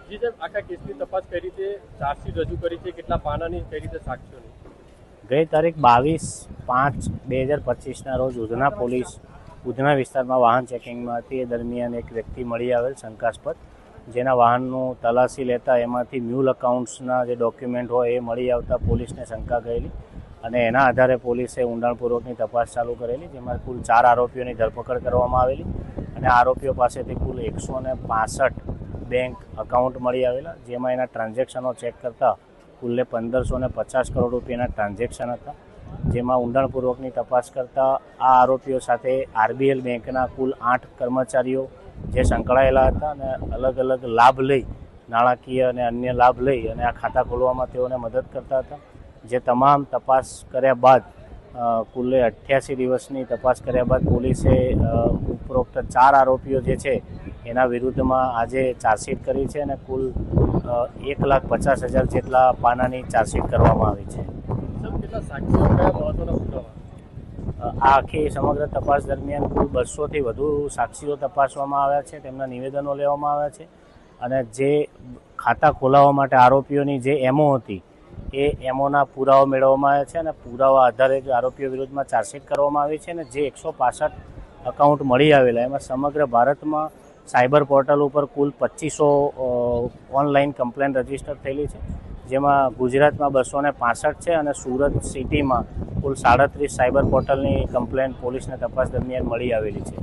જી સાહેબ, આખા કેસની તપાસ કઈ રીતે ચાર્જશીટ રજૂ કરી છે, કેટલા પાનાની, કઈ રીતે સાક્ષીઓની? ગઈ તારીખ 22/5/2025ના રોજ ઉધના વિસ્તારમાં વાહન ચેકિંગમાં હતી. એ દરમિયાન એક વ્યક્તિ મળી આવેલ શંકાસ્પદ, જેના વાહનનું તલાશી લેતા એમાંથી મ્યુલ અકાઉન્ટ્સના જે ડોક્યુમેન્ટ હોય એ મળી આવતા પોલીસને શંકા ગયેલી અને એના આધારે પોલીસે ઊંડાણપૂર્વકની તપાસ ચાલુ કરેલી, જેમાં કુલ 4 આરોપીઓની ધરપકડ કરવામાં આવેલી અને આરોપીઓ પાસેથી કુલ 165 બેંક અકાઉન્ટ મળી આવેલા, જેમાં એના ટ્રાન્ઝેક્શનો ચેક કરતા કુલ્લે 1550 કરોડ રૂપિયાના ટ્રાન્ઝેક્શન હતા. જેમાં ઊંડાણપૂર્વકની તપાસ કરતા આ આરોપીઓ સાથે આરબીએલ બેંકના કુલ 8 કર્મચારીઓ જે સંકળાયેલા હતા અને અલગ અલગ લાભ લઈ, નાણાકીય અને અન્ય લાભ લઈ અને આ ખાતા ખોલવામાં તેઓને મદદ કરતા હતા. જે તમામ તપાસ કર્યા બાદ કુલ્લે 88 દિવસની તપાસ કર્યા બાદ પોલીસે ઉપરોક્ત 4 આરોપીઓ જે છે એના વિરુદ્ધમાં આજે ચાર્જશીટ કરી છે અને કુલ 1,50,000 જેટલા પાનાની ચાર્જશીટ કરવામાં આવી છે. કેટલા સાક્ષીઓ, કયા મહત્વના પુરાવા? આ આખી સમગ્ર તપાસ દરમિયાન કુલ 200થી વધુ સાક્ષીઓ તપાસવામાં આવ્યા છે, તેમના નિવેદનો લેવામાં આવ્યા છે અને જે ખાતા ખોલાવવા માટે આરોપીઓની જે એમઓ હતી એ એમઓના પુરાવા મેળવવામાં આવ્યા છે અને પુરાવા આધારે જ આરોપીઓ વિરુદ્ધમાં ચાર્જશીટ કરવામાં આવી છે. અને જે 165 અકાઉન્ટ મળી આવેલા એમાં સમગ્ર ભારતમાં સાયબર પોર્ટલ ઉપર કુલ 2500 ઓનલાઈન કમ્પ્લેન રજીસ્ટર થયેલી છે, જેમાં ગુજરાતમાં 265 છે અને સુરત સિટીમાં કુલ 37 સાયબર પોર્ટલની કમ્પ્લેન પોલીસને તપાસ દરમિયાન મળી આવેલી છે.